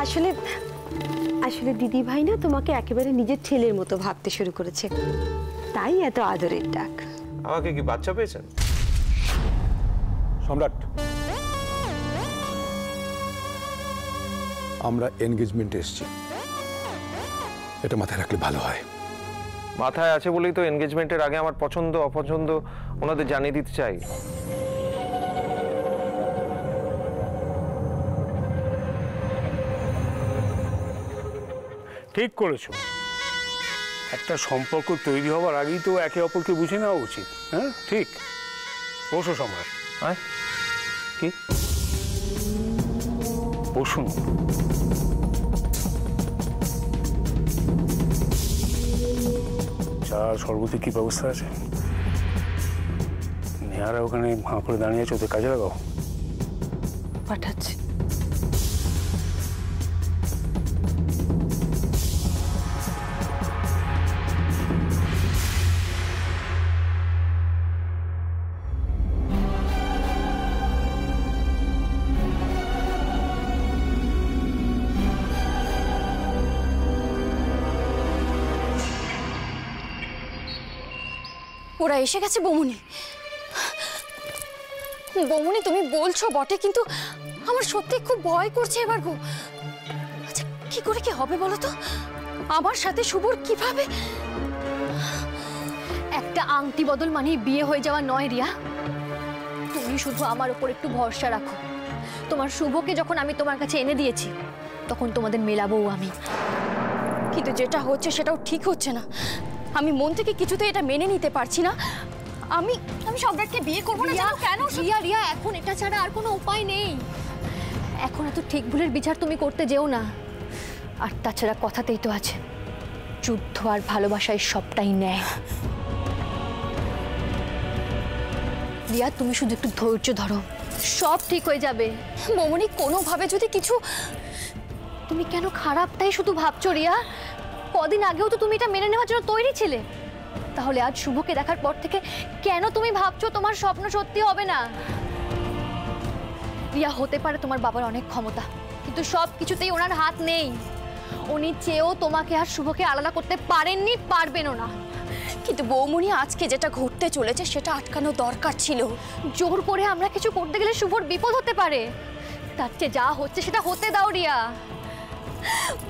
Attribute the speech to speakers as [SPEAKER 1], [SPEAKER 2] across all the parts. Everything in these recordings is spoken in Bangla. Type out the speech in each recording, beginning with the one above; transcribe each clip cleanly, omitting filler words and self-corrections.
[SPEAKER 1] আসলে আসলে দিদি ভাই না তোমাকে একেবারে নিজের ছেলের মতো ভাবতে শুরু করেছে, তাই এত আদরের ডাক।
[SPEAKER 2] আমাকে কি বাচ্চা পেয়েছেন?
[SPEAKER 3] সম্রাট, আমরা এনগেজমেন্টে এসেছি, এটা মাথায় রাখলে ভালো হয়।
[SPEAKER 2] মাথায় আছে বলেই তো এনগেজমেন্টের আগে আমার পছন্দ অপছন্দ ওনাদের জানিয়ে দিতে চাই।
[SPEAKER 3] ঠিক করেছো, একটা সম্পর্ক তৈরি হওয়ার আগেই তো একে অপরকে বুঝে নেওয়া উচিত। হ্যাঁ ঠিক। বসো সম্রাট।
[SPEAKER 2] হ্যাঁ কি?
[SPEAKER 3] বসুন। চা সর্বতে কি ব্যবস্থা আছে? নেহারা ওখানে হাঁ করে দাঁড়িয়ে আছে, ওদের কাজে লাগাও।
[SPEAKER 1] পাঠাচ্ছি।
[SPEAKER 4] ওরা এসে গেছে বৌমনি। বৌমনি তুমি বলছো বটে, কিন্তু আমার সত্যি খুব ভয় করছে এবার গো। আচ্ছা কি করে কি হবে বলো তো? আমার সাথে শুভর কিভাবে? একটা আংটি বদল মানে বিয়ে হয়ে যাওয়া নয় রিয়া। তুমি শুধু আমার উপর একটু ভরসা রাখো। তোমার শুভকে যখন আমি তোমার কাছে এনে দিয়েছি তখন তোমাদের মেলাবো আমি। কিন্তু যেটা হচ্ছে সেটাও ঠিক হচ্ছে না। আমি মন থেকে কিছুতে এটা মেনে নিতে পারছি না। আমি আমি সম্রাটকে বিয়ে করবো না। কেন রিয়া? রিয়া এখন এটা ছাড়া আর কোনো উপায় নেই। এখন এত ঠিক ভুলের বিচার তুমি করতে যেও না। আর তাছাড়া কথাতেই তো আছে, যুদ্ধ আর ভালোবাসায় সবটাই নেয়। রিয়া তুমি শুধু একটু ধৈর্য ধরো, সব ঠিক হয়ে যাবে। বৌমনি কোনোভাবে যদি কিছু... তুমি কেন খারাপটাই শুধু ভাবছো রিয়া? কদিন আগেও তো তুমি এটা মেনে নেওয়ার জন্য তৈরি ছিলে, তাহলে আজ শুভকে দেখার পর থেকে কেন তুমি ভাবছো তোমার স্বপ্ন সত্যি হবে না? রিয়া হতে পারে তোমার বাবার অনেক ক্ষমতা, কিন্তু সব কিছুতেই ওনার হাত নেই। উনি চেয়েও তোমাকে আর শুভকে আলাদা করতে পারেননি, পারবেনও না। কিন্তু বৌমনি আজকে যেটা ঘটতে চলেছে সেটা আটকানো দরকার ছিল। জোর করে আমরা কিছু করতে গেলে শুভর বিপদ হতে পারে। তার চেয়ে যা হচ্ছে সেটা হতে দাও রিয়া।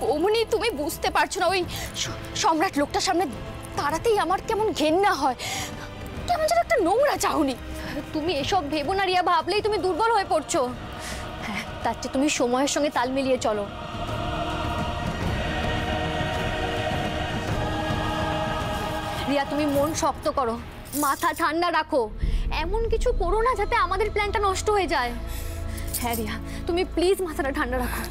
[SPEAKER 4] বৌমনি তুমি বুঝতে পারছো না, ওই সম্রাট লোকটার সামনে দাঁড়াতেই আমার কেমন ঘেন্না হয়, কেমন যেন একটা নোংরা চাহনি। তুমি এসব ভেবো না রিয়া, ভাবলেই তুমি দুর্বল হয়ে পড়ছো। হ্যাঁ তার চেয়ে তুমি সময়ের সঙ্গে তাল মিলিয়ে চলো। রিয়া তুমি মন শক্ত করো, মাথা ঠান্ডা রাখো, এমন কিছু করো না যাতে আমাদের প্ল্যানটা নষ্ট হয়ে যায়। হ্যাঁ রিয়া তুমি প্লিজ মাথাটা ঠান্ডা রাখো।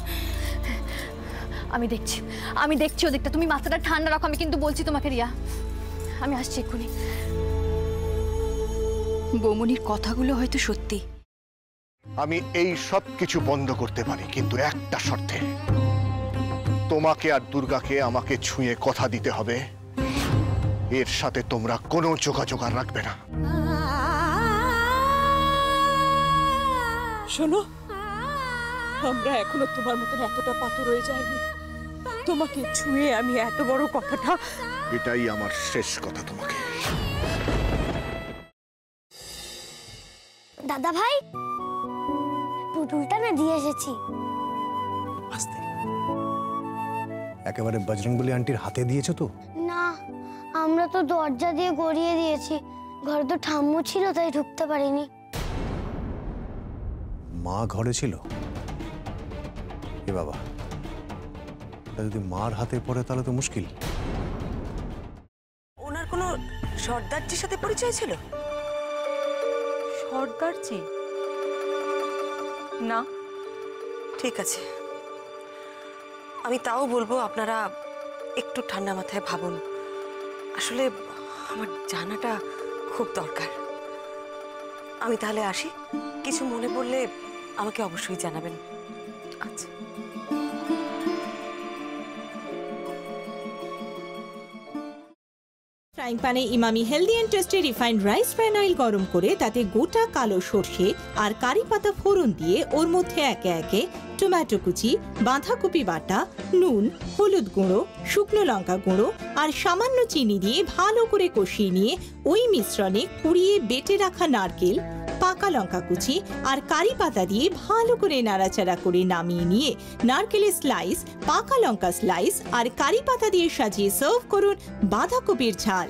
[SPEAKER 4] আমি দেখছি ওদিকটা, তুমি মাথাটা ঠান্ডা রাখো। আমি কিন্তু বলছি তোমাকে রিয়া, আমি আসছি এক্ষুনি।
[SPEAKER 5] বৌমনির কথাগুলো হয়তো সত্যি।
[SPEAKER 6] আমি এই সব কিছু বন্ধ করতে পারি, কিন্তু একটা শর্তে। তোমাকে আর দুর্গাকে আমাকে ছুঁয়ে কথা দিতে হবে, এর সাথে তোমরা কোনো যোগাযোগ আর রাখবে না।
[SPEAKER 7] শোনো, আমরা এখনো তোমার মতন এতটা পাথর হয়ে যায়নি। তোমাকে ছুঁয়ে আমি এত বড় কথাটা...
[SPEAKER 6] এটাই আমার শেষ কথা তোমাকে।
[SPEAKER 8] দাদা ভাই, পুতুলটা না দিয়ে এসেছি।
[SPEAKER 9] আস্তে, একেবারে বজরংবলী আন্টির হাতে দিয়েছো তো?
[SPEAKER 8] না, আমরা তো দরজা দিয়ে গড়িয়ে দিয়েছি। ঘরে তো ঠাম্মু ছিল, তাই ঢুকতে পারিনি।
[SPEAKER 9] মা ঘরে ছিল? এ বাবা, যদি মার হাতে পড়ে তাহলে তো মুশকিল।
[SPEAKER 7] ওনার কোনো সর্দারজির সাথে পরিচয় ছিল?
[SPEAKER 5] সর্দারজি? না।
[SPEAKER 7] ঠিক আছে, আমি তাও বলবো আপনারা একটু ঠান্ডা মাথায় ভাবুন। আসলে আমার জানাটা খুব দরকার। আমি তাহলে আসি, কিছু মনে পড়লে আমাকে অবশ্যই জানাবেন।
[SPEAKER 5] আচ্ছা।
[SPEAKER 10] ফ্রাইং প্যানে Emami healthy and tasty refined rice bran oil গরম করে তাতে গোটা কালো সর্ষে আর কারি পাতা ফোড়ন দিয়ে ওর মধ্যে একে একে টমেটো কুচি, বাঁধাকপি বাটা, নুন, হলুদ গুঁড়ো, শুকনো লঙ্কা গুঁড়ো আর সামান্য চিনি দিয়ে ভালো করে কষিয়ে নিয়ে ওই মিশ্রণে কুড়িয়ে বেটে রাখা নারকেল, পাকা লঙ্কা কুচি আর কারি পাতা দিয়ে ভালো করে নাড়াচাড়া করে নামিয়ে নিয়ে নারকেলের স্লাইস, পাকা লঙ্কা স্লাইস আর কারি পাতা দিয়ে সাজিয়ে সার্ভ করুন বাঁধাকপির ঝাল।